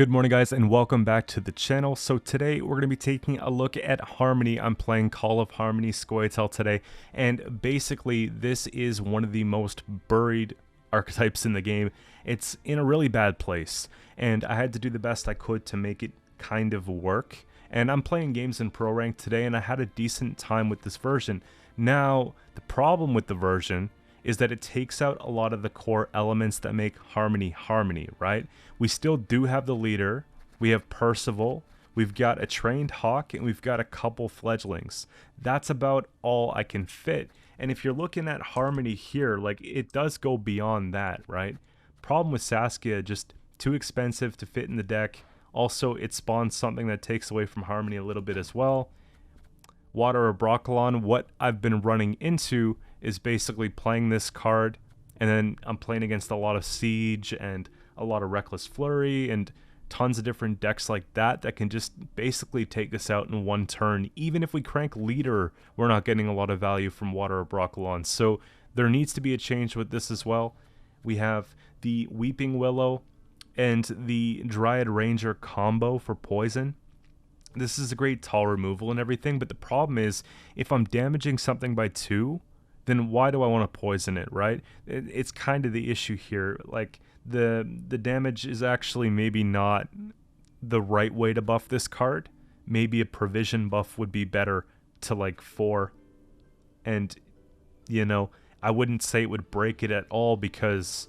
Good morning guys and welcome back to the channel. So today we're going to be taking a look at Harmony. I'm playing Call of Harmony Scoia'tael today, and basically this is one of the most buried archetypes in the game. It's in a really bad place and I had to do the best I could to make it kind of work. And I'm playing games in pro rank today and I had a decent time with this version. Now the problem with the version is that it takes out a lot of the core elements that make Harmony, right? We still do have the leader, we have Percival, we've got a trained hawk, and we've got a couple fledglings. That's about all I can fit. And if you're looking at Harmony here, like, it does go beyond that, right? Problem with Saskia, just too expensive to fit in the deck. Also, it spawns something that takes away from Harmony a little bit as well. Water or Broccolon, what I've been running into is basically playing this card, and then I'm playing against a lot of Siege and a lot of Reckless Flurry and tons of different decks like that that can just basically take this out in one turn. Even if we crank leader, we're not getting a lot of value from Water or Broccolon. So there needs to be a change with this as well. We have the Weeping Willow and the Dryad Ranger combo for poison. This is a great tall removal and everything, but the problem is if I'm damaging something by 2, then why do I want to poison it, right? It's kind of the issue here. Like, the damage is actually maybe not the right way to buff this card. Maybe a provision buff would be better to like 4. And, you know, I wouldn't say it would break it at all because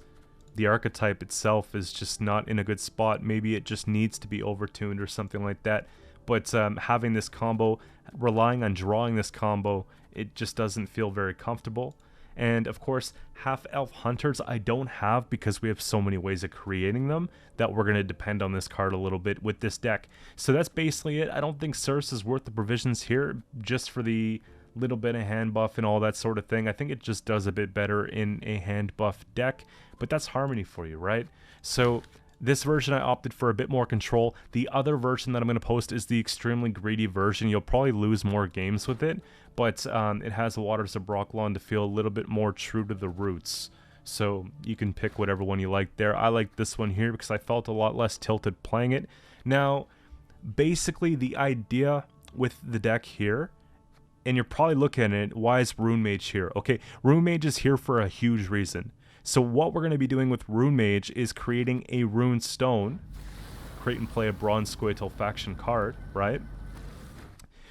the archetype itself is just not in a good spot. Maybe it just needs to be overtuned or something like that. But having this combo, relying on drawing this combo, it just doesn't feel very comfortable. And of course, half-elf hunters I don't have because we have so many ways of creating them that we're going to depend on this card a little bit with this deck. So that's basically it. I don't think Circe is worth the provisions here just for the little bit of hand buff and all that sort of thing. I think it just does a bit better in a hand buff deck, but that's Harmony for you, right? So this version I opted for a bit more control. The other version that I'm going to post is the extremely greedy version. You'll probably lose more games with it, but it has the Waters of Broccolon to feel a little bit more true to the roots. So you can pick whatever one you like there. I like this one here because I felt a lot less tilted playing it. Now, basically the idea with the deck here, and you're probably looking at it, why is Runemage here? Okay, Runemage is here for a huge reason. So what we're going to be doing with Runemage is creating a Rune Stone, create and play a Bronze Scoia'tael faction card, right?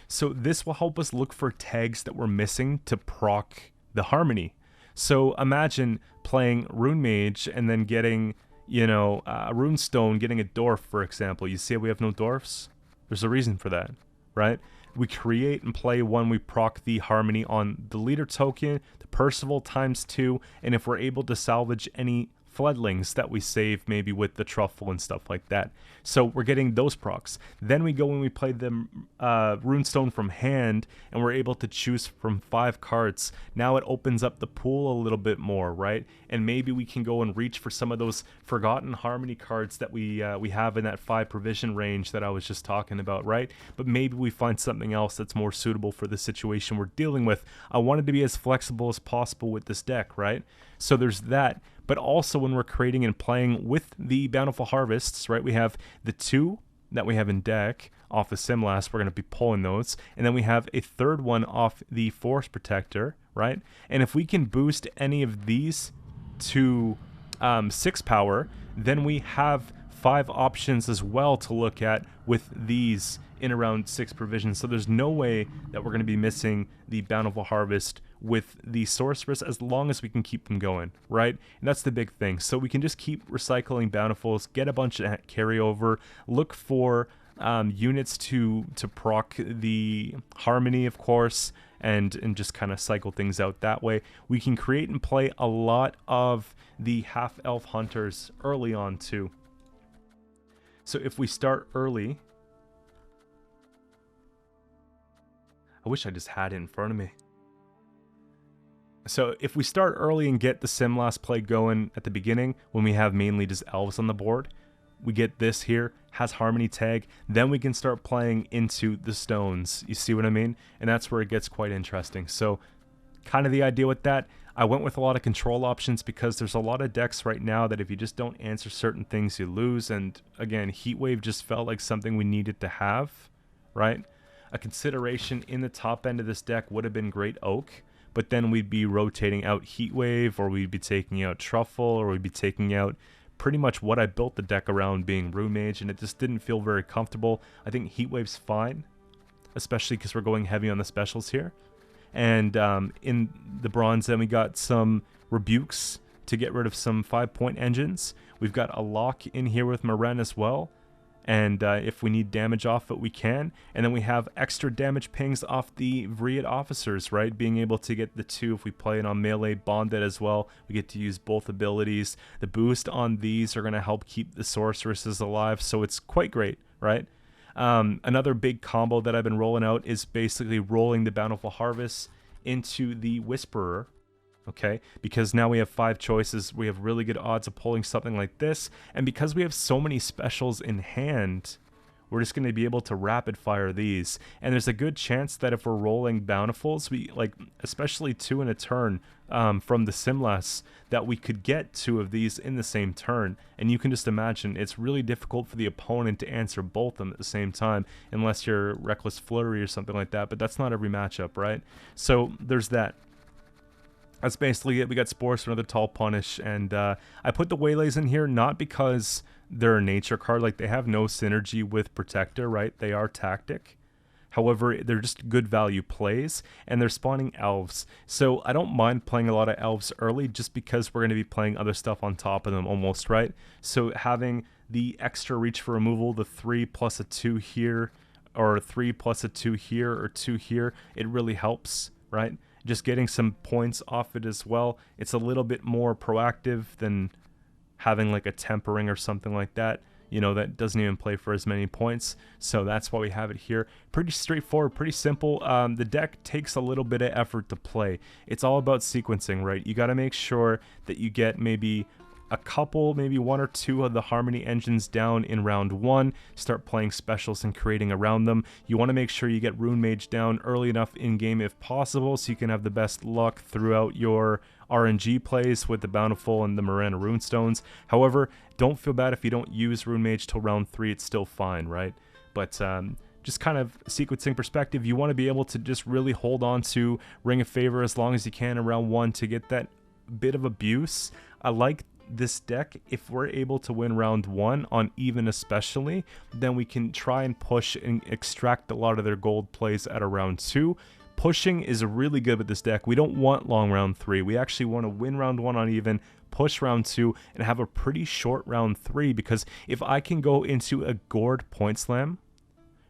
So this will help us look for tags that we're missing to proc the Harmony. So imagine playing Runemage and then getting, you know, a Rune Stone, getting a Dwarf, for example. You see how we have no Dwarfs? There's a reason for that, right? We create and play one, we proc the Harmony on the leader token, the Percival ×2, and if we're able to salvage any fledglings that we save maybe with the truffle and stuff like that. So we're getting those procs. Then we go and we play the Runestone from hand and we're able to choose from 5 cards. Now it opens up the pool a little bit more, right? And maybe we can go and reach for some of those forgotten Harmony cards that we have in that 5 provision range that I was just talking about, right? But maybe we find something else that's more suitable for the situation we're dealing with. I wanted to be as flexible as possible with this deck, right? So there's that. But also when we're creating and playing with the Bountiful Harvests, right, we have the 2 that we have in deck off the Simlast. We're going to be pulling those. And then we have a 3rd one off the Forest Protector, right? And if we can boost any of these to 6 power, then we have 5 options as well to look at with these in around 6 provisions. So there's no way that we're going to be missing the Bountiful Harvest with the Sorceress as long as we can keep them going, right? And that's the big thing. So we can just keep recycling Bountifuls, get a bunch of carryover, look for units to proc the Harmony, of course, and just kind of cycle things out that way. We can create and play a lot of the half-elf hunters early on too. So if we start early, I wish I just had it in front of me. So if we start early and get the Simlast play going at the beginning, when we have mainly just elves on the board, we get this here, has Harmony tag, then we can start playing into the stones. You see what I mean? And that's where it gets quite interesting. So kind of the idea with that. I went with a lot of control options because there's a lot of decks right now that if you just don't answer certain things, you lose. And again, Heatwave just felt like something we needed to have, right? A consideration in the top end of this deck would have been Great Oak, but then we'd be rotating out Heatwave, or we'd be taking out Truffle, or we'd be taking out pretty much what I built the deck around being Runemage, and it just didn't feel very comfortable. I think Heatwave's fine, especially because we're going heavy on the specials here. And in the bronze, then we got some Rebukes to get rid of some 5-point engines. We've got a lock in here with Morana as well. And if we need damage off it, we can. And then we have extra damage pings off the Vriad officers, right? Being able to get the 2 if we play it on melee, bonded as well. We get to use both abilities. The boost on these are going to help keep the sorceresses alive, so it's quite great, right? Another big combo that I've been rolling out is basically rolling the Bountiful Harvests into the Whisperer, okay? Because now we have 5 choices. We have really good odds of pulling something like this, and because we have so many specials in hand, we're just going to be able to rapid fire these. And there's a good chance that if we're rolling Bountifuls, we like, especially 2 in a turn from the Simlas, that we could get 2 of these in the same turn. And you can just imagine it's really difficult for the opponent to answer both of them at the same time, unless you're Reckless Flurry or something like that. But that's not every matchup, right? So there's that. That's basically it. We got Spores for another Tall Punish, and I put the Waylays in here not because they're a nature card. Like, they have no synergy with Protector, right? They are tactic. However, they're just good value plays, and they're spawning elves. So I don't mind playing a lot of elves early just because we're going to be playing other stuff on top of them almost, right? So having the extra reach for removal, the 3 plus a 2 here, or 3 plus a 2 here, or 2 here, it really helps, right? Just getting some points off it as well. It's a little bit more proactive than having like a tempering or something like that, you know, that doesn't even play for as many points. So that's why we have it here. Pretty straightforward, pretty simple. The deck takes a little bit of effort to play. It's all about sequencing, right? You got to make sure that you get maybe a couple, maybe 1 or 2 of the Harmony engines down in round 1, start playing specials and creating around them. You want to make sure you get Runemage down early enough in game if possible, so you can have the best luck throughout your RNG plays with the Bountiful and the Morana Runestones. However, don't feel bad if you don't use Runemage till round 3, it's still fine, right? But just kind of sequencing perspective, you want to be able to just really hold on to Ring of Favor as long as you can in round 1 to get that bit of abuse. I like this deck. If we're able to win round 1 on even especially, then we can try and push and extract a lot of their gold plays at a round 2. Pushing is really good with this deck. We don't want long round 3. We actually want to win round 1 on even, push round 2, and have a pretty short round 3, because if I can go into a Gord point slam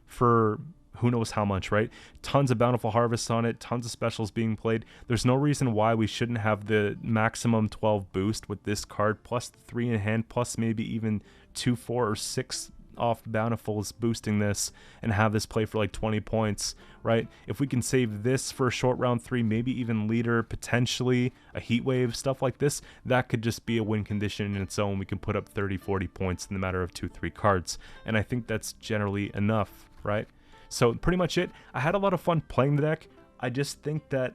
for who knows how much, right? Tons of Bountiful Harvests on it, tons of specials being played. There's no reason why we shouldn't have the maximum 12 boost with this card, plus 3 in hand, plus maybe even 2, 4, or 6 off Bountifuls boosting this, and have this play for like 20 points, right? If we can save this for a short round 3, maybe even leader, potentially a Heatwave, stuff like this, that could just be a win condition in its own. We can put up 30, 40 points in the matter of 2, 3 cards, and I think that's generally enough, right? So pretty much it. I had a lot of fun playing the deck. I just think that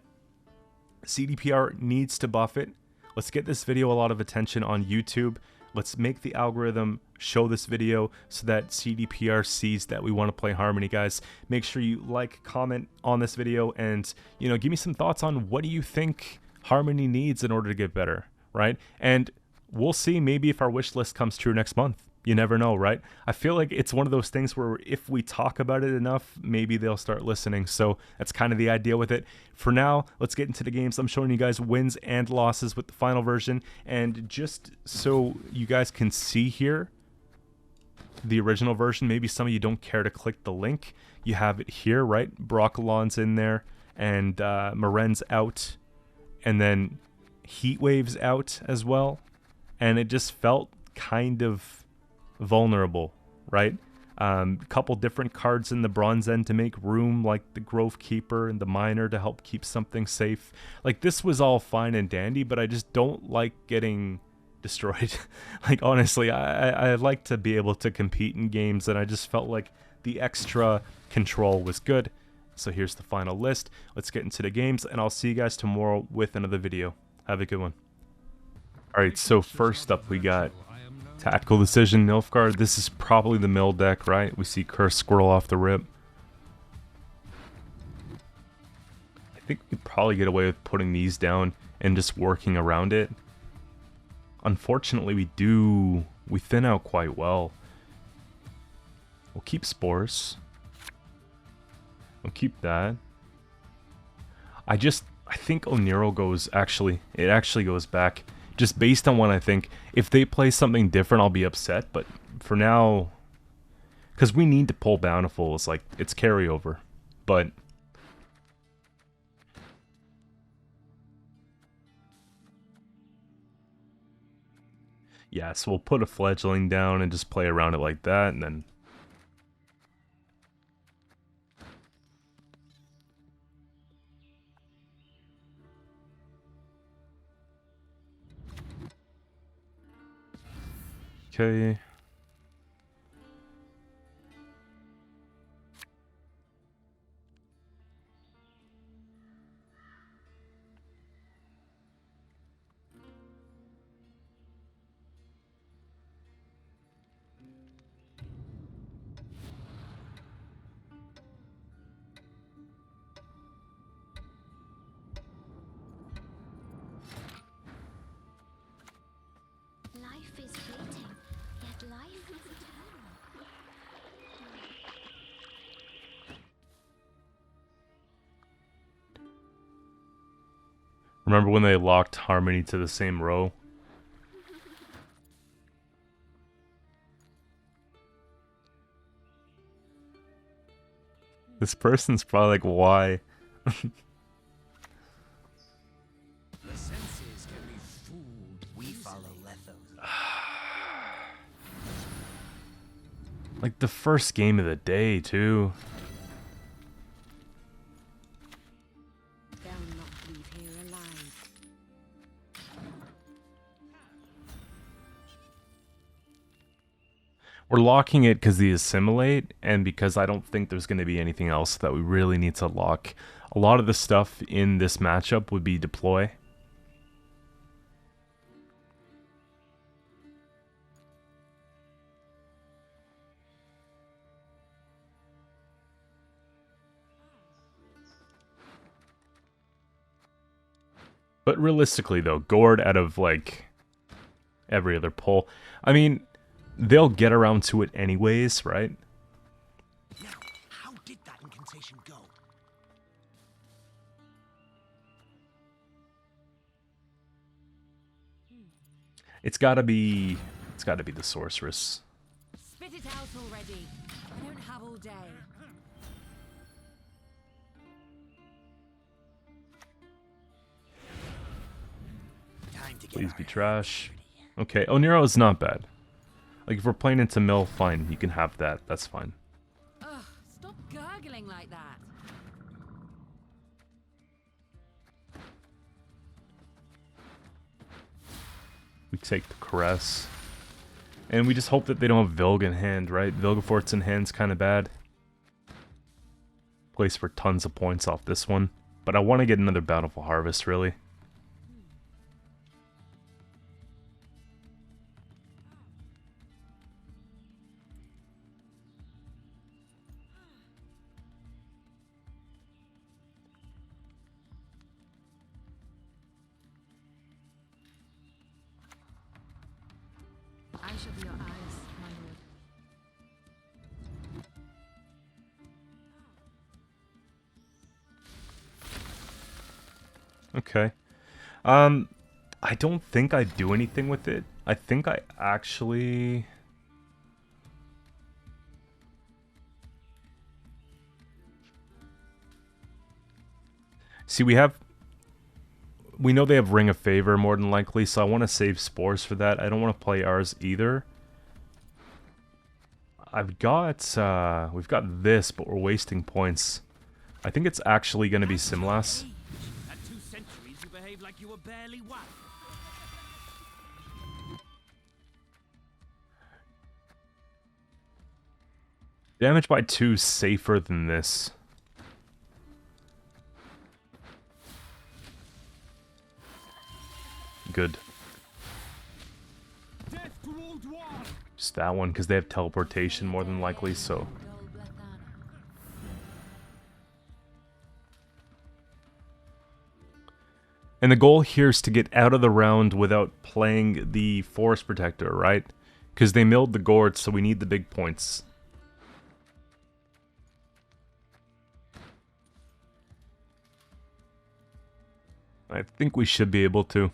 CDPR needs to buff it. Let's get this video a lot of attention on YouTube. Let's make the algorithm show this video so that CDPR sees that we want to play Harmony, guys. Make sure you like, comment on this video, and, you know, give me some thoughts on what do you think Harmony needs in order to get better, right? And we'll see maybe if our wish list comes true next month. You never know, right? I feel like it's one of those things where if we talk about it enough, maybe they'll start listening. So that's kind of the idea with it. For now, let's get into the games. I'm showing you guys wins and losses with the final version. And just so you guys can see here, the original version, maybe some of you don't care to click the link. You have it here, right? Broccolon's in there, and Moren's out, and then Heatwave's out as well. And it just felt kind of vulnerable, right? Couple different cards in the bronze end to make room, like the Grove Keeper and the Miner to help keep something safe. Like, this was all fine and dandy, but I just don't like getting destroyed. Like, honestly, I like to be able to compete in games, and I just felt like the extra control was good. So here's the final list. Let's get into the games, and I'll see you guys tomorrow with another video. Have a good one. Alright, so first up we got Tactical Decision, Nilfgaard. This is probably the mill deck, right? We see Cursed Squirrel off the rip. I think we could probably get away with putting these down and just working around it. Unfortunately, we thin out quite well. We'll keep Spores. We'll keep that. I think Oniro goes, it actually goes back. Just based on what I think. If they play something different, I'll be upset. But for now, because we need to pull Bountiful, it's carryover. But yeah, so we'll put a Fledgling down and just play around it like that, and then okay. Life is fleeting, yet life is eternal. Remember when they locked Harmony to the same row? This person's probably like, why? The senses can be fooled. We follow Lethos. Like the first game of the day, too. They'll not leave here alive. We're locking it because the assimilate, and because I don't think there's going to be anything else that we really need to lock. A lot of the stuff in this matchup would be deploy. But realistically, though, Gord out of, like, every other pull. I mean, they'll get around to it anyways, right? Now, how did that incantation go? It's gotta be the sorceress. Spit it out already. I don't have all day. Time to get Please our be hands trash. dirty. Okay, Oniro is not bad. Like, if we're playing into mill, fine, you can have that. That's fine. Ugh, stop gurgling like that. We take the Caress. And we just hope that they don't have Vilg in hand, right? Vilgefort's in hand's kind of bad. Plays for tons of points off this one. But I want to get another Bountiful Harvest, really. I shall be your eyes, my lord. Okay. I don't think I do anything with it. I think I actually... See, we know they have Ring of Favor more than likely, so I want to save Spores for that. I don't want to play ours either. We've got this, but we're wasting points. I think it's actually going to be Simlas. At 2 centuries, you behaved like you were barely one. Damage by 2 safer than this. good. Just that one, because they have teleportation more than likely, so... And the goal here is to get out of the round without playing the Forest Protector, right? Because they milled the Gord, so we need the big points. I think we should be able to.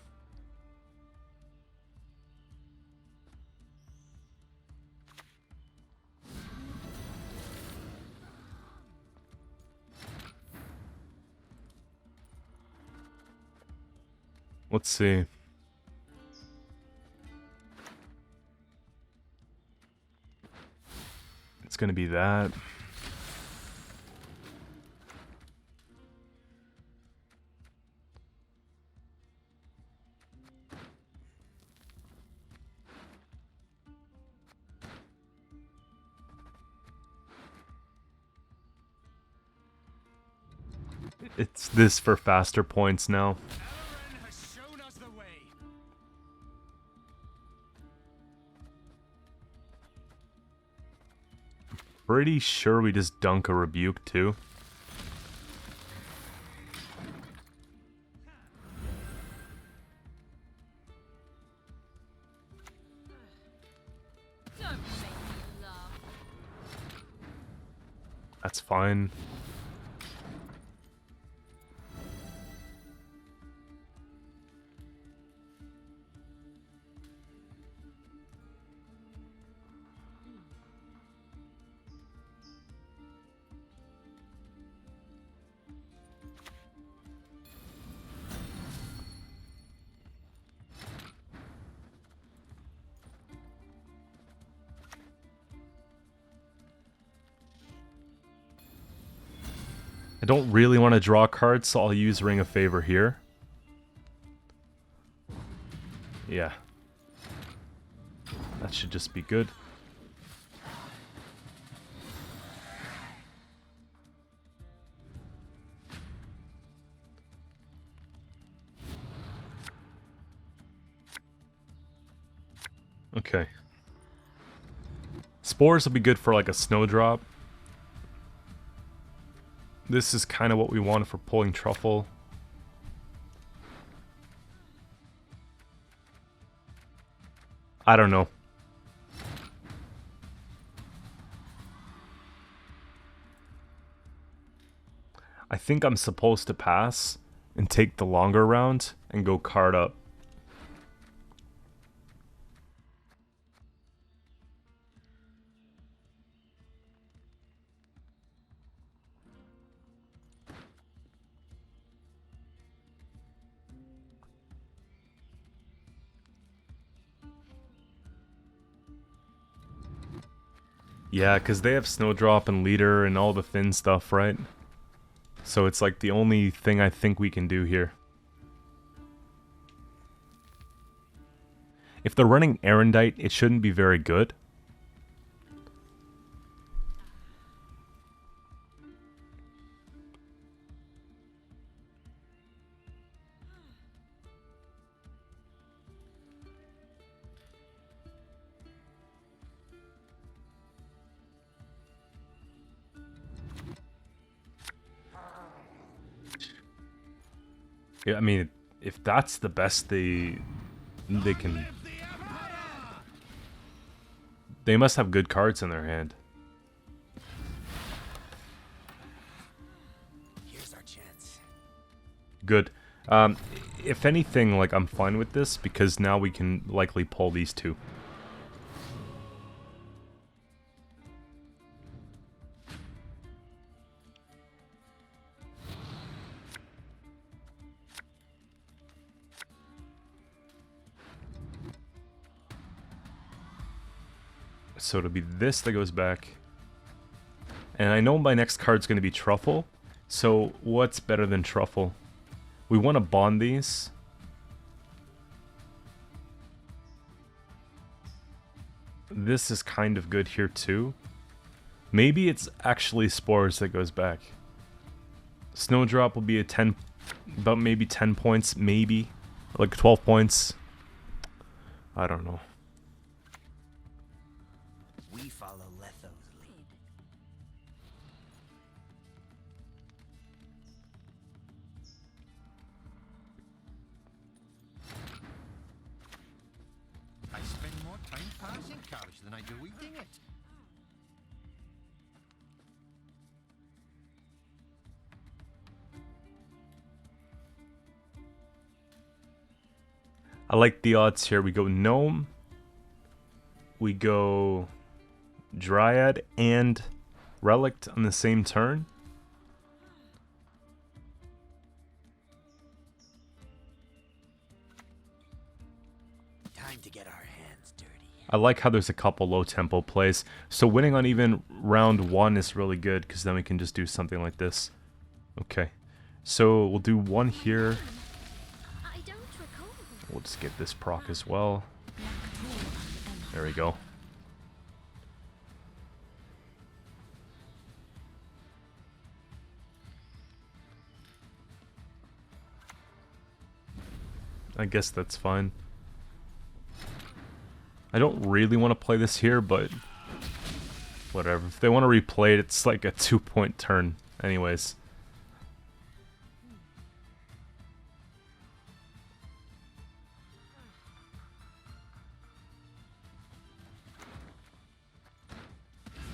Let's see. It's gonna be that. It's this for faster points now. Pretty sure we just dunk a rebuke too. That's fine. I don't really want to draw cards, so I'll use Ring of Favor here. Yeah. That should just be good. Okay. Spores will be good for like a snowdrop. This is kind of what we wanted for pulling Truffle. I don't know. I think I'm supposed to pass and take the longer round and go card up. Yeah, because they have Snowdrop and Leader and all the thin stuff, right? So it's like the only thing I think we can do here. If they're running Erendite, it shouldn't be very good. Yeah, I mean, if that's the best they can... They must have good cards in their hand. Here's our chance. Good. If anything, like, I'm fine with this, because now we can likely pull these two. So it'll be this that goes back. And I know my next card's going to be Truffle. So what's better than Truffle? We want to bond these. This is kind of good here too. Maybe it's actually Spores that goes back. Snowdrop will be a 10, about maybe 10 points, maybe. Like 12 points. I don't know. We follow Letho's lead. I spend more time passing cows than I do eating it. I like the odds here. We go Gnome. We go Dryad and Relict on the same turn. Time to get our hands dirty. I like how there's a couple low tempo plays. So winning on even round 1 is really good because then we can just do something like this. Okay. So we'll do 1 here. I don't recall. We'll just get this proc as well. There we go. I guess that's fine. I don't really want to play this here, but whatever. If they want to replay it, it's like a 2-point turn anyways.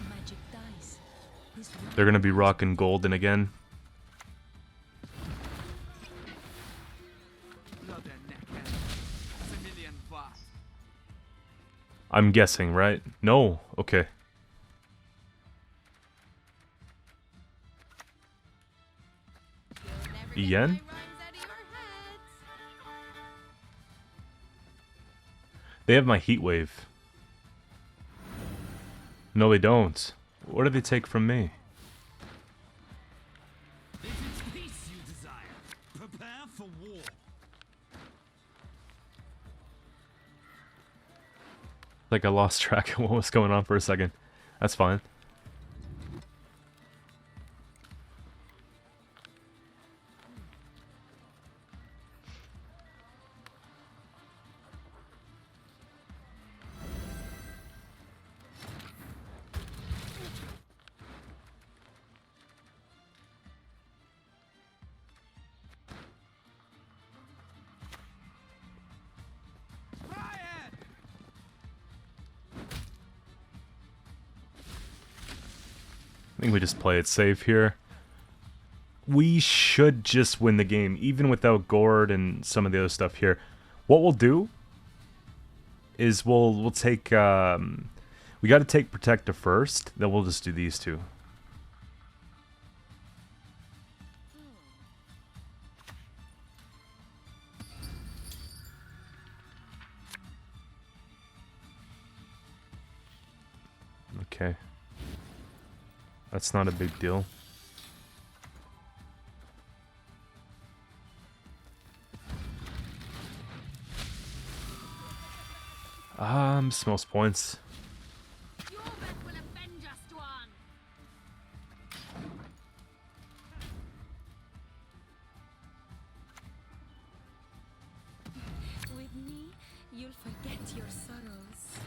Magic dice. They're going to be rocking golden again. I'm guessing, right? No. Okay. Yen? They have my heat wave. No, they don't. What do they take from me? If it's peace you desire, prepare for war. Like I lost track of what was going on for a second. That's fine. I think we just play it safe here. We should just win the game, even without Gord and some of the other stuff here. What we'll do is we'll take... we got to take Protector first, then we'll just do these two. Okay. That's not a big deal. It's most points. Your breath will avenge us, Dwan. With me, you'll forget your sorrows.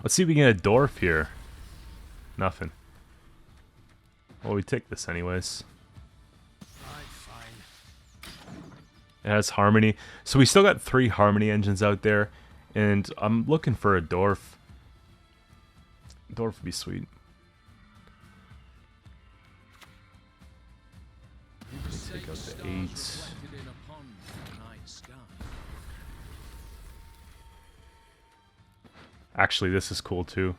Let's see if we can get a dwarf here. Nothing. Well, we take this anyways. It has Harmony. So we still got 3 Harmony engines out there. And I'm looking for a dwarf. Dwarf would be sweet. Let's take out the 8. Actually, this is cool too.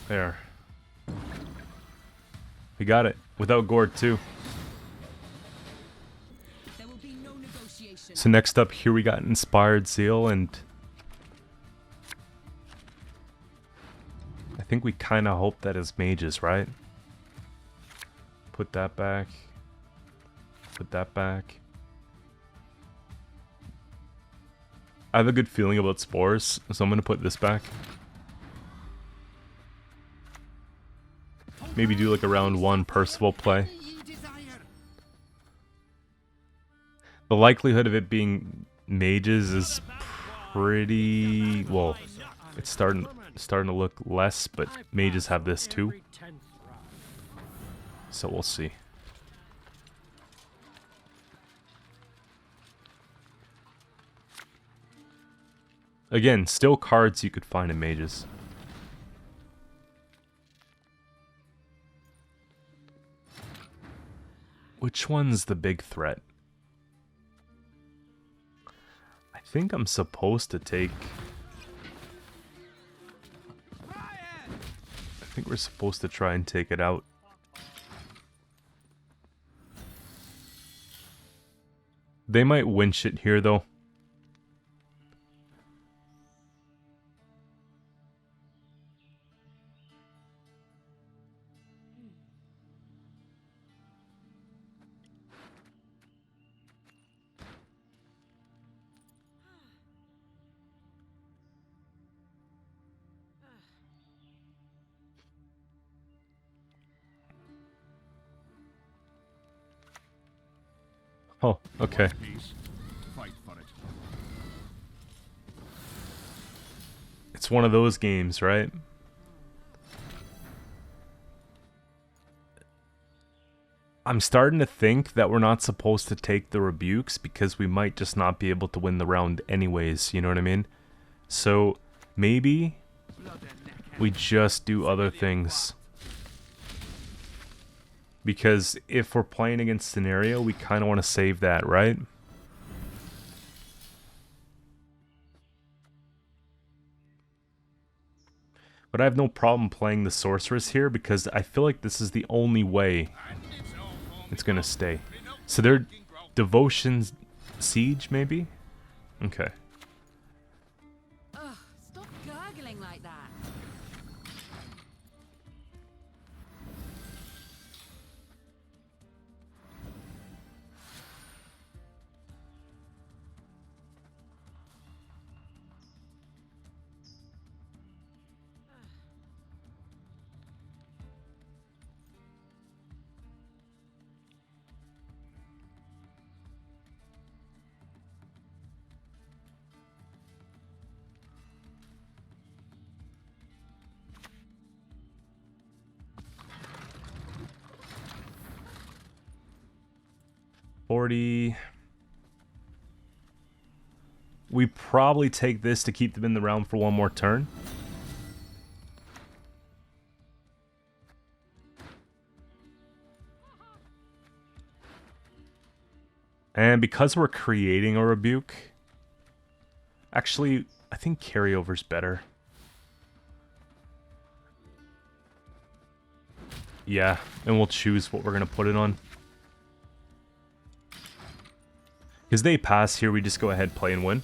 There. We got it. Without Gord too. There will be no negotiation. So next up here we got Inspired Zeal, and I think we kind of hope that is mages, right? Put that back. Put that back. I have a good feeling about spores, so I'm going to put this back. maybe do like a round 1 Percival play. The likelihood of it being mages is pretty, well, it's starting to look less, but mages have this too. So we'll see. Again, still cards you could find in mages. Which one's the big threat? I think I'm supposed to take... I think we're supposed to try and take it out. They might winch it here though. Oh, okay. It's one of those games, right? I'm starting to think that we're not supposed to take the rebukes because we might just not be able to win the round anyways, you know what I mean? So, maybe we just do other things. Because if we're playing against scenario, we kind of want to save that, right? But I have no problem playing the sorceress here because I feel like this is the only way it's going to stay. So their devotion's siege, maybe? Okay. Ugh, stop gurgling like that. We probably take this to keep them in the round for one more turn. And because we're creating a rebuke, actually, I think carryover's better. Yeah, and we'll choose what we're going to put it on. Because they pass here, we just go ahead, play, and win.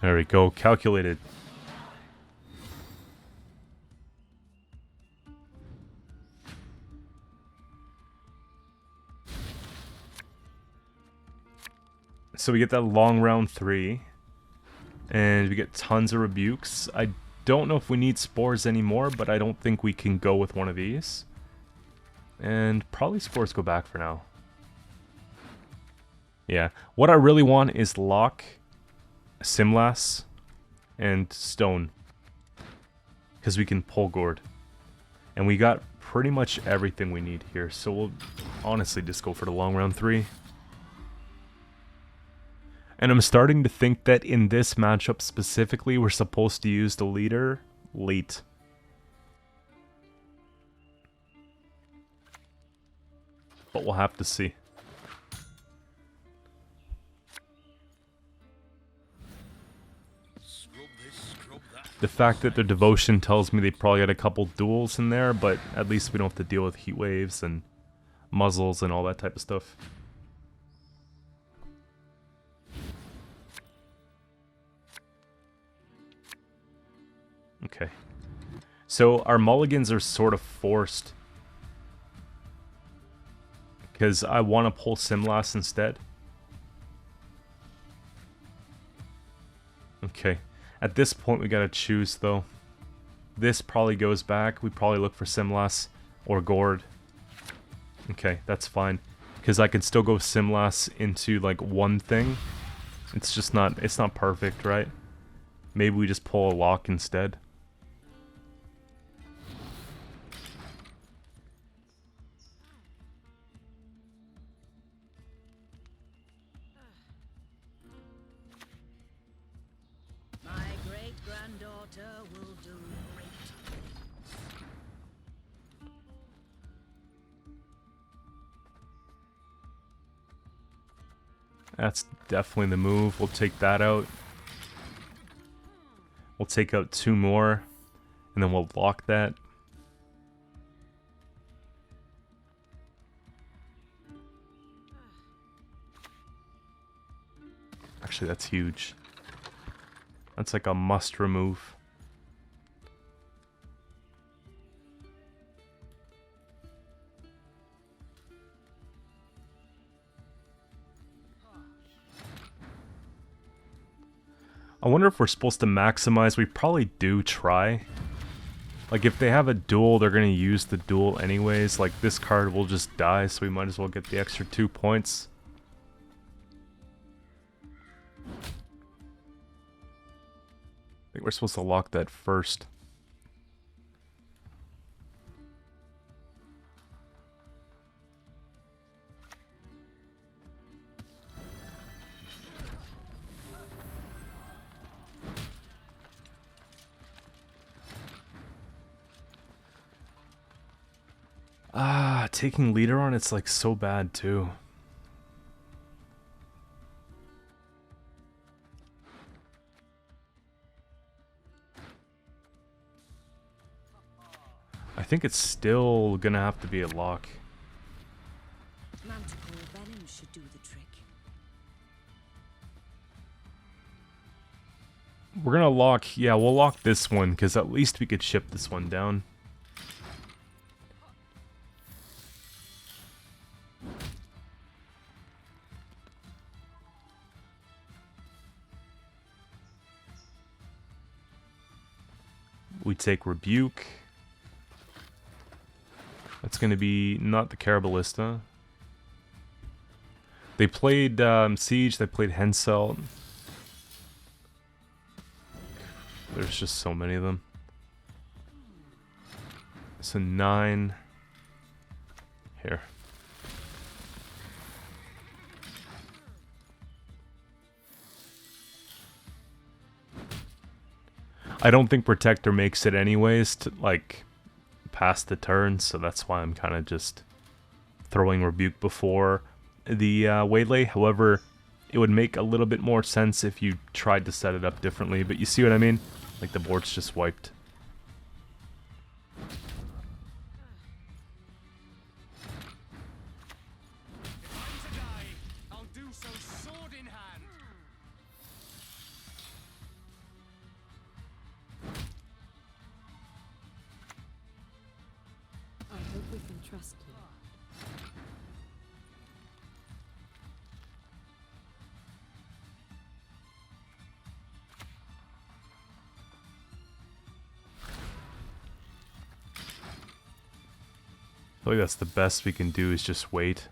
There we go, calculated. So we get that long round 3. And we get tons of rebukes. I don't know if we need spores anymore, but I don't think we can go with one of these. And probably spores go back for now. Yeah, what I really want is lock, Simlas, and stone. Because we can pull Gord. And we got pretty much everything we need here. So we'll honestly just go for the long round 3. And I'm starting to think that in this matchup specifically, we're supposed to use the leader late. But we'll have to see. Scrub this The fact that their devotion tells me they probably had a couple duels in there, but at least we don't have to deal with heat waves and muzzles and all that type of stuff. Okay. So our mulligans are sort of forced. Because I want to pull Simlas instead. Okay. At this point we gotta choose though. This probably goes back. We probably look for Simlas or Gord. Okay, that's fine. Because I can still go Simlas into like one thing. It's just not, it's not perfect, right? Maybe we just pull a lock instead. My great-granddaughter will do great. That's definitely the move. We'll take that out. We'll take out 2 more. And then we'll lock that. Actually, that's huge. That's like a must remove. I wonder if we're supposed to maximize. We probably do try. Like, if they have a duel, they're going to use the duel anyways. Like, this card will just die, so we might as well get the extra 2 points. I think we're supposed to lock that first. Ah, taking leader on it's like so bad too. I think it's still gonna have to be a lock. Manticore venom should do the trick. We're gonna lock, yeah, we'll lock this one because at least we could ship this one down. We take Rebuke. That's going to be not the Carabalista. They played Siege, they played Hensel. There's just so many of them. So 9. Here. I don't think Protector makes it anyways to, like, past the turn, so that's why I'm kind of just throwing Rebuke before the Waylay. However, it would make a little bit more sense if you tried to set it up differently, but you see what I mean? Like, the board's just wiped. If I'm to die, I'll do so sword in hand. I hope we can trust you. I feel like that's the best we can do is just wait.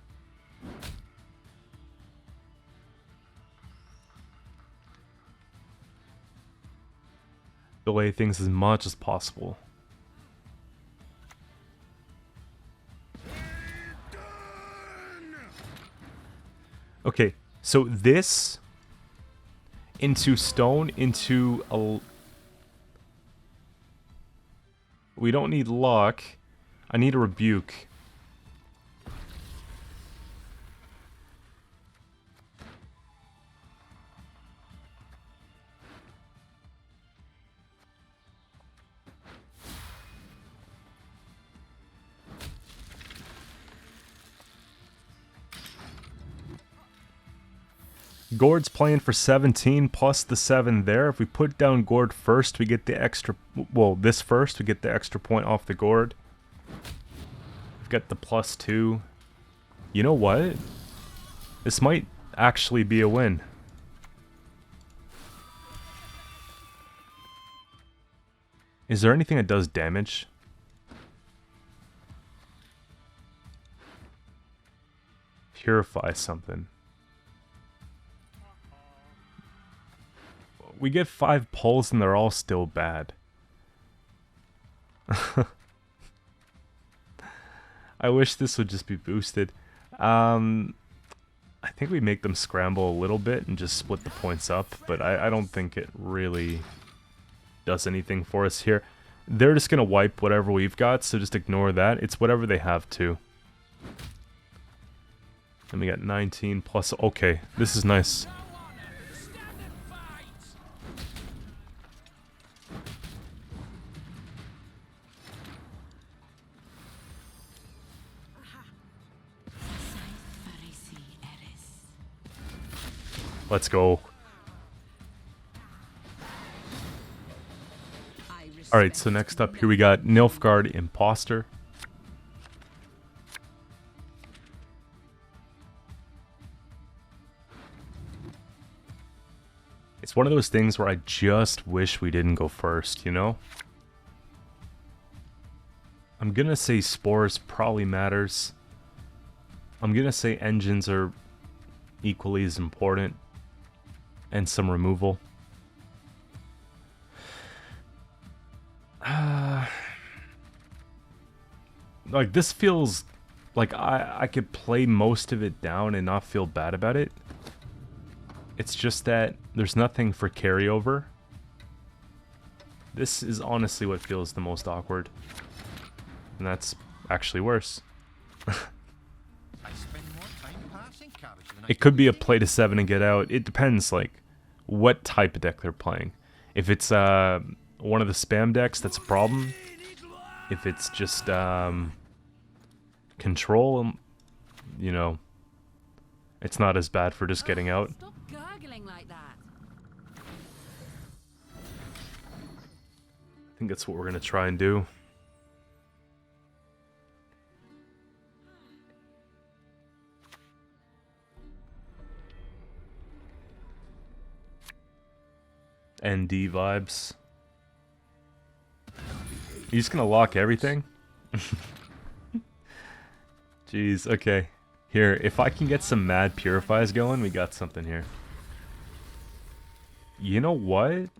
Delay things as much as possible. Okay, so this into stone into a... We don't need luck. I need a rebuke. Gord's playing for 17 plus the 7 there. If we put down Gord first, we get the extra... Well, this first, we get the extra point off the Gord. We've got the +2. You know what? This might actually be a win. Is there anything that does damage? Purify something. We get 5 pulls and they're all still bad. I wish this would just be boosted. I think we make them scramble a little bit and just split the points up, but I don't think it really does anything for us here. They're just going to wipe whatever we've got, so just ignore that. It's whatever they have to. And we got 19 plus... Okay, this is nice. Let's go. Alright, so next up here we got Nilfgaard Imposter. It's one of those things where I just wish we didn't go first, you know? I'm gonna say Spores probably matters. I'm gonna say engines are equally as important. And some removal. Like, this feels like I could play most of it down and not feel bad about it. It's just that there's nothing for carryover. This is honestly what feels the most awkward. And that's actually worse. It could be a play to 7 and get out. It depends, like, what type of deck they're playing. If it's one of the spam decks, that's a problem. If it's just control, you know, it's not as bad for just getting out. Stop gurgling like that. I think that's what we're gonna try and do. ND vibes. You just gonna lock everything? Jeez, okay. Here, if I can get some mad purifies going, we got something here. You know what?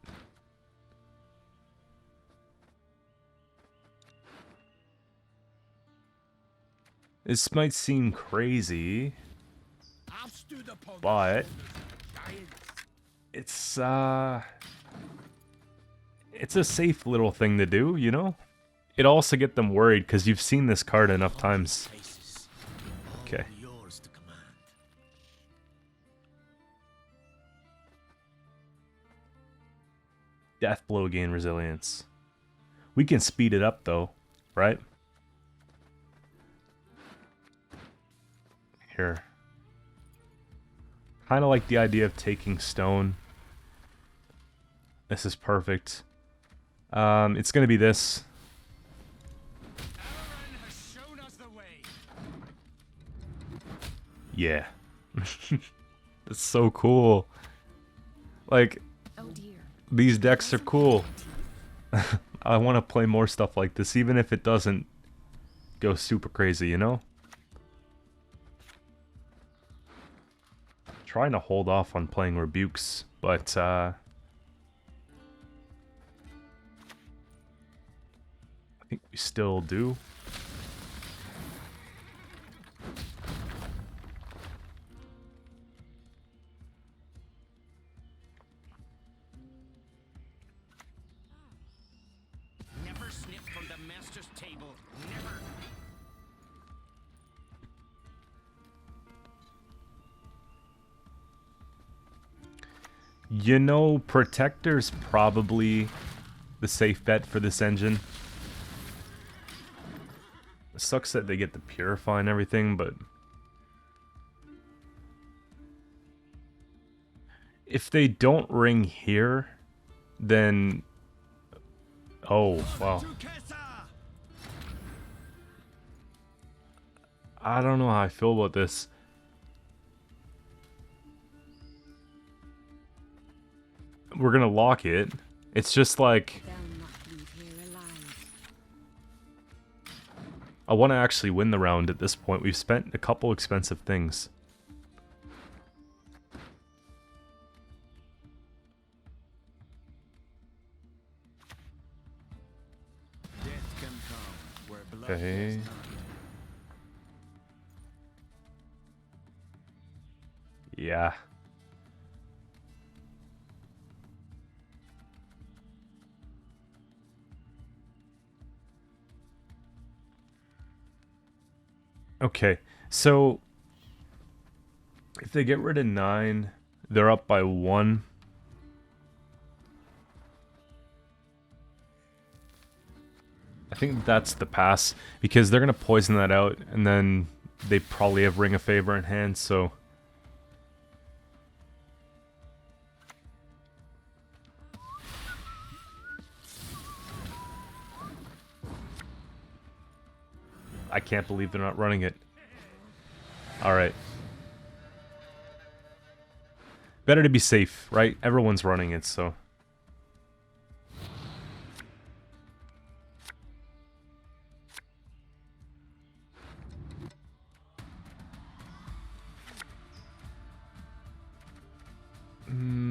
This might seem crazy, but it's a safe little thing to do, you know? It also get them worried because you've seen this card enough times. Okay. Death blow gain resilience. We can speed it up though, right? Here. Kind of like the idea of taking stone. This is perfect. It's gonna be this. Yeah. It's so cool. Like, Oh dear. these decks are cool. I want to play more stuff like this, even if it doesn't go super crazy, you know? Trying to hold off on playing rebukes, but I think we still do. Never snip from the master's table. Never. You know, Protector's probably the safe bet for this engine. It sucks that they get the Purify and everything, but If they don't ring here, then... Oh, wow. I don't know how I feel about this. We're gonna lock it. It's just like... They'll not leave here alive. I want to actually win the round at this point. We've spent a couple expensive things. Death can come where blood Okay. is none. Yeah. Okay, so if they get rid of 9, they're up by 1. I think that's the pass, because they're going to poison that out, and then they probably have Ring of Favor in hand, so... I can't believe they're not running it. Alright. Better to be safe, right? Everyone's running it, so...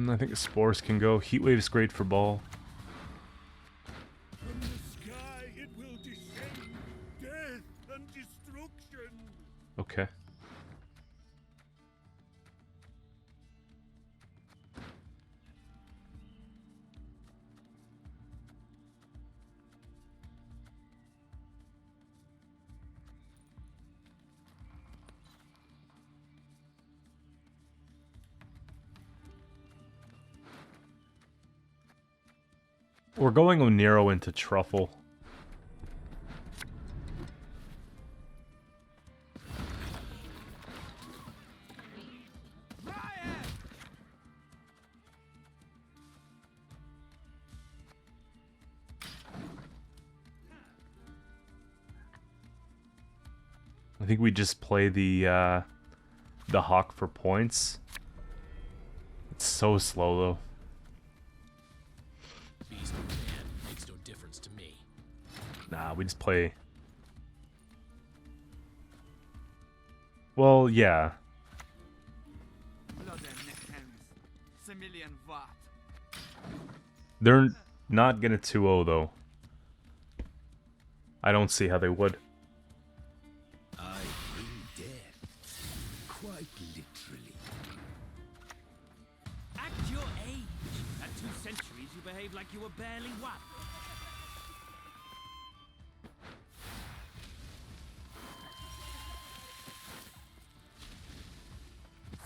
I think spores can go. Heatwave's great for ball. From the sky it will descend, death and destruction. Okay. We're going Oniro into Truffle. I think we just play the Hawk for points. It's so slow though. Beast or man makes no difference to me. Nah, we just play. Well, yeah. They're not gonna 2-0 though. I don't see how they would. I bring death, quite literally. At your age, at 2 centuries, you behave like you were barely one.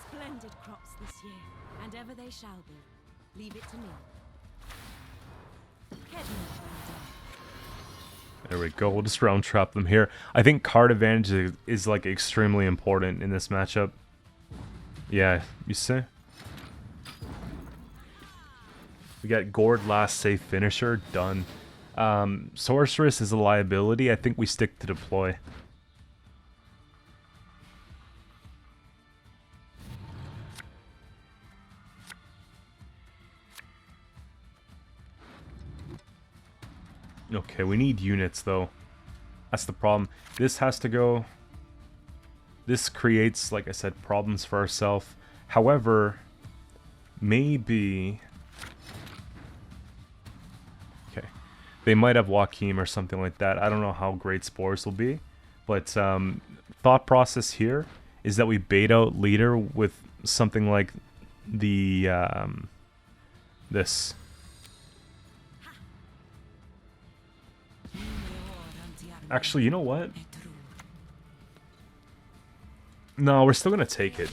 Splendid crops this year, and ever they shall be. Leave it to me. There we go. We'll just round trap them here. I think card advantage is like extremely important in this matchup. Yeah, you see? We got Gord, last safe finisher, done. Sorceress is a liability. I think we stick to deploy. Okay, we need units though. That's the problem. This has to go. This creates, like I said, problems for ourselves. However, maybe... Okay. They might have Joachim or something like that. I don't know how great spores will be. But thought process here is that we bait out leader with something like the... this. Actually, you know what? No, we're still gonna take it.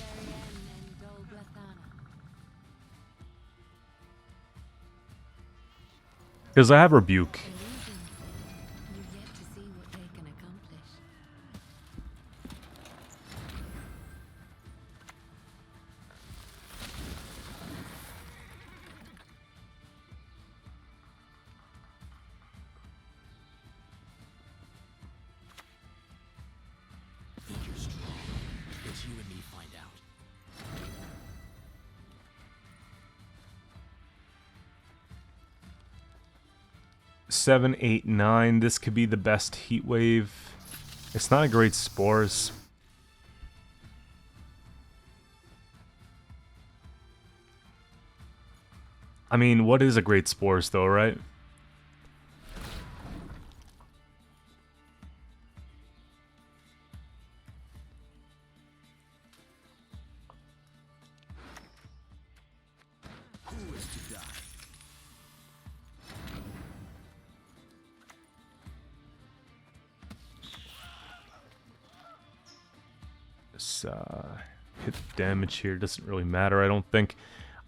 Because I have Rebuke. You've yet to see what they can accomplish. 7, 8, 9. This could be the best heat wave. It's not a great spores. I mean, what is a great spores though, right? Who is to die? This hit damage here doesn't really matter, I don't think.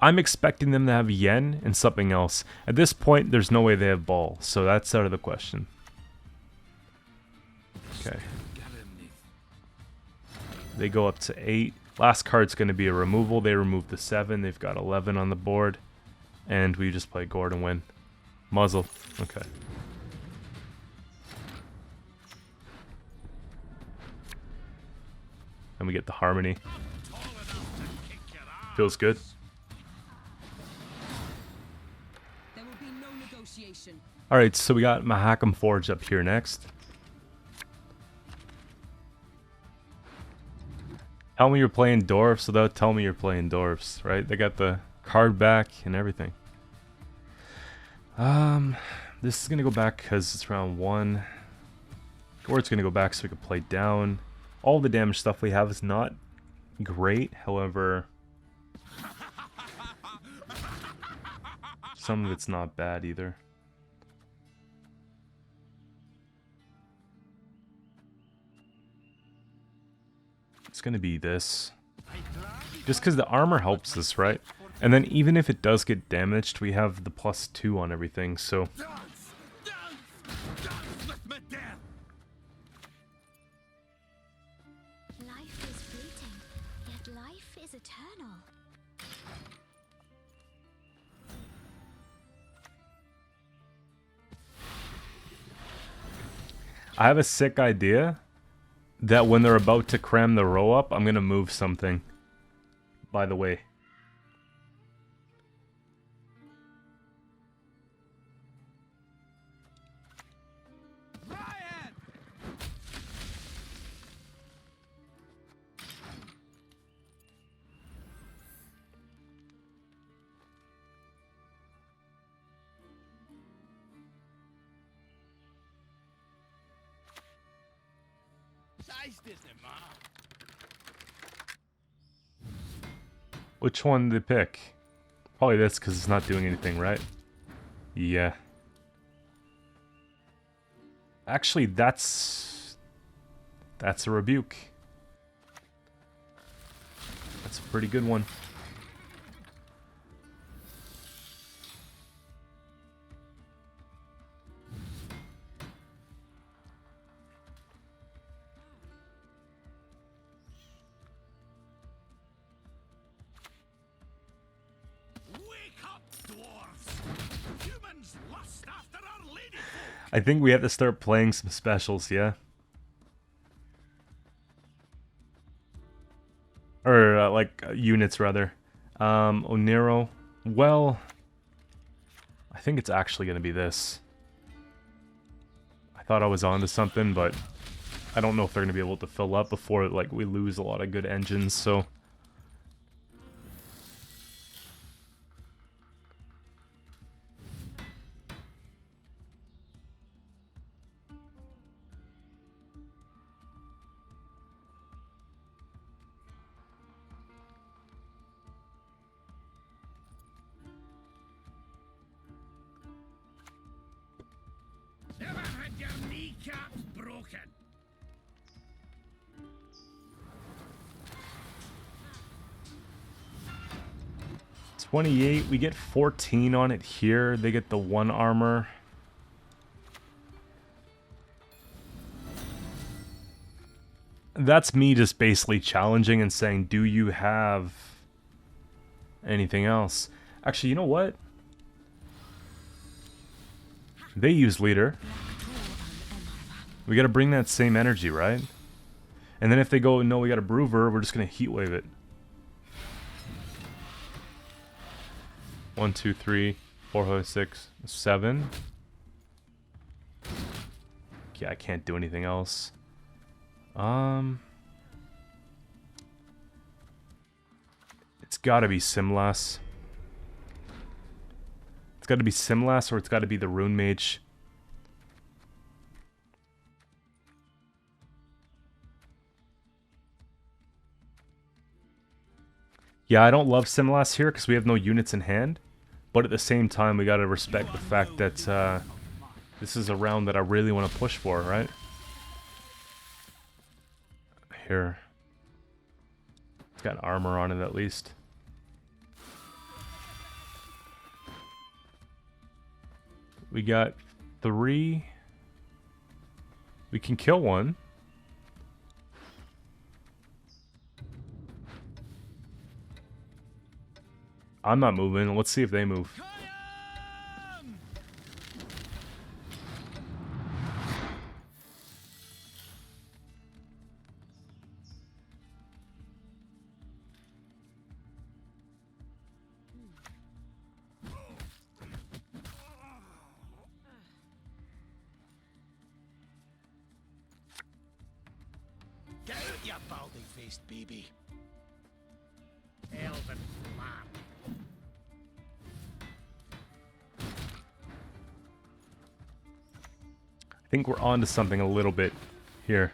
I'm expecting them to have Yen and something else. At this point, there's no way they have Ball, so that's out of the question. Okay. They go up to 8. Last card's going to be a removal. They remove the 7. They've got 11 on the board. And we just play Gord and win. Muzzle. Okay. And we get the Harmony. Feels good. There will be no negotiation. Alright, so we got Mahakam Forge up here next. Tell me you're playing dwarfs without telling me you're playing dwarfs, right? They got the card back and everything. This is gonna go back because it's round 1. Gord's gonna go back so we can play down. All the damage stuff we have is not great, however, some of it's not bad either. It's gonna be this. Just because the armor helps us, right? And then even if it does get damaged, we have the +2 on everything, so... Dance! Dance! Dance with me, death! Life is fleeting, yet life is eternal. I have a sick idea that when they're about to cram the row up, I'm gonna move something. By the way. Riot! Size Disney, ma. Which one did they pick? Probably this because it's not doing anything, right? Yeah. Actually, that's a rebuke. That's a pretty good one. Wake up, dwarves! Humans lust after our lady folk! I think we have to start playing some specials, yeah? Or, units, rather. Onero. Well, I think it's actually going to be this. I thought I was onto something, but I don't know if they're going to be able to fill up before, we lose a lot of good engines, so... Never had your kneecaps broken! 28, we get 14 on it here. They get the 1 armor. That's me just basically challenging and saying, do you have anything else? Actually, you know what? They use leader. We gotta bring that same energy, right? And then if they go, no, we got a Brewer, we're just gonna heat wave it. 1, 2, 3, 4, 5, 6, 7. Yeah, I can't do anything else. It's gotta be Simlas. It's gotta be Simlas or it's gotta be the Rune Mage. Yeah, I don't love Simlas here because we have no units in hand. But at the same time, we gotta respect the fact that this is a round that I really want to push for, right? Here. It's got armor on it at least. We got 3. We can kill one. I'm not moving. Let's see if they move. Get out, you baldy-faced baby. Elven lamb. I think we're on to something a little bit here.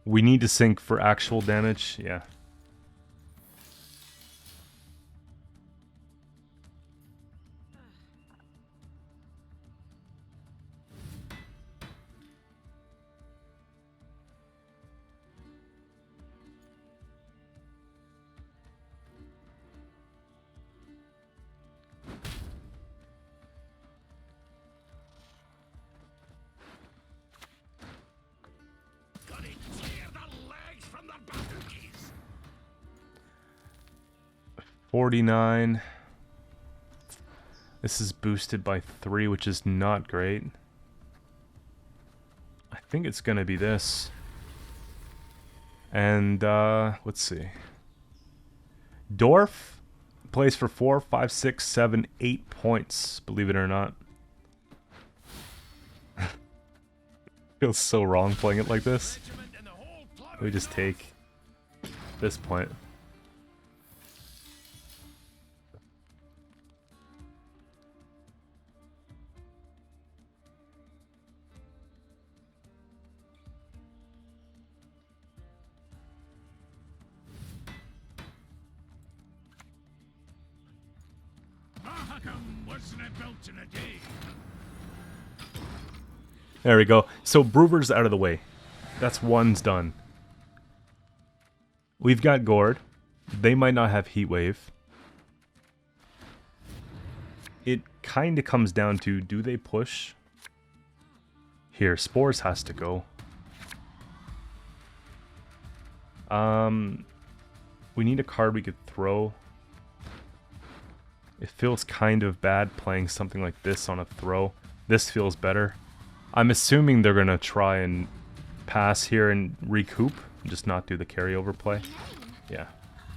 We need to sync for actual damage, yeah. Gotta tear the legs from their booties. 49. This is boosted by 3, which is not great. I think it's gonna be this. And, let's see. Dwarf plays for 4, 5, 6, 7, 8 points, believe it or not. Feels so wrong playing it like this. We just take this point. Mahakam wasn't built in a day. There we go. So Brewer's out of the way. That's one's done. We've got Gord. They might not have Heat Wave. It kind of comes down to, do they push? Here, Spores has to go. We need a card we could throw. It feels kind of bad playing something like this on a throw. This feels better. I'm assuming they're going to try and pass here and recoup, and just not do the carryover play. Yeah.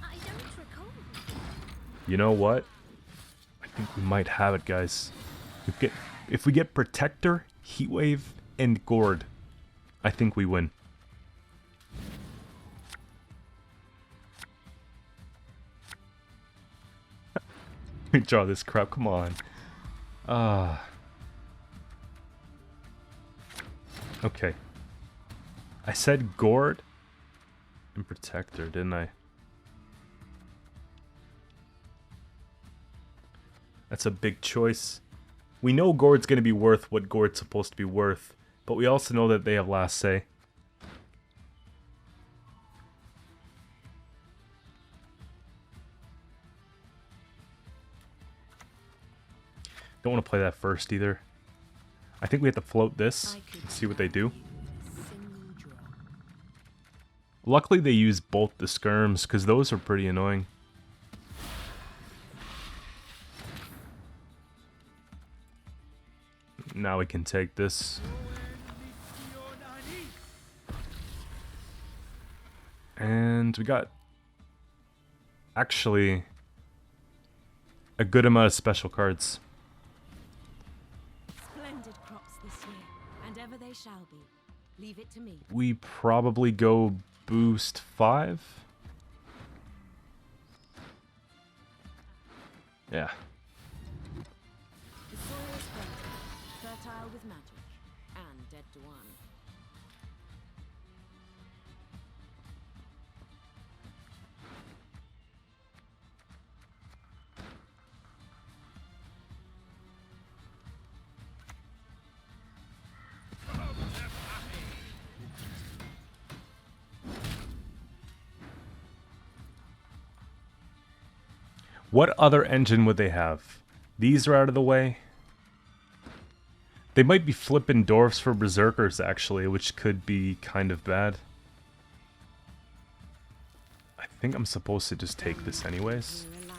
I don't recall. You know what? I think we might have it, guys. If we get Protector, Heatwave, and Gord, I think we win. Let me draw this crap, come on. Okay. I said Gord and Protector, didn't I? That's a big choice. We know Gord's going to be worth what Gord's supposed to be worth, but we also know that they have last say. Don't want to play that first either. I think we have to float this and see what they do. Luckily they use both the skirms, because those are pretty annoying. Now we can take this. And we got actually a good amount of special cards. be. Leave it to me. We probably go boost 5. Yeah. The soil is fertile with magic, and dead to one. What other engine would they have? These are out of the way. They might be flipping dwarfs for berserkers, actually, which could be kind of bad. I think I'm supposed to just take this anyways. We're alive.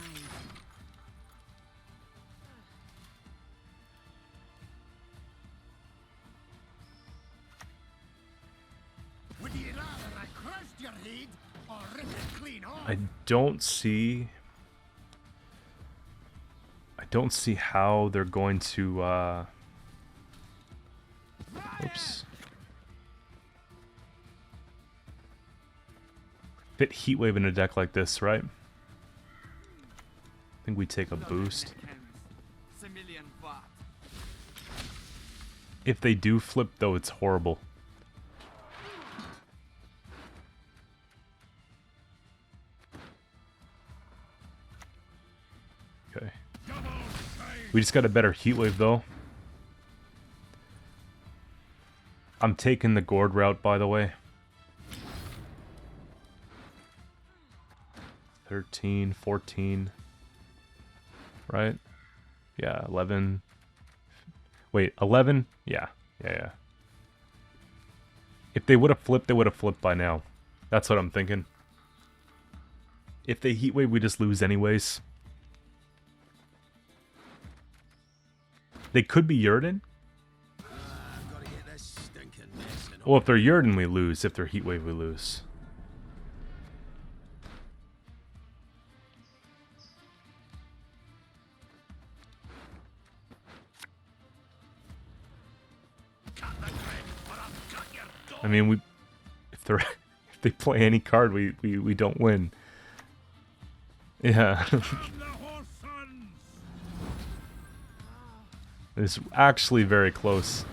Would you rather I crushed your head or rip it clean off? I don't see how they're going to oops. Fit Heatwave in a deck like this, right? I think we take a boost. If they do flip, though, it's horrible. Okay. We just got a better Heatwave, though. I'm taking the Gord route, by the way. 13, 14. Right? Yeah, 11. Wait, 11? Yeah. If they would have flipped, they would have flipped by now. That's what I'm thinking. If they Heatwave, we just lose anyways. They could be Yurden. Well, if they're Yurden, we lose. If they're Heatwave, we lose. I mean, if they play any card, we don't win. Yeah. It's actually very close.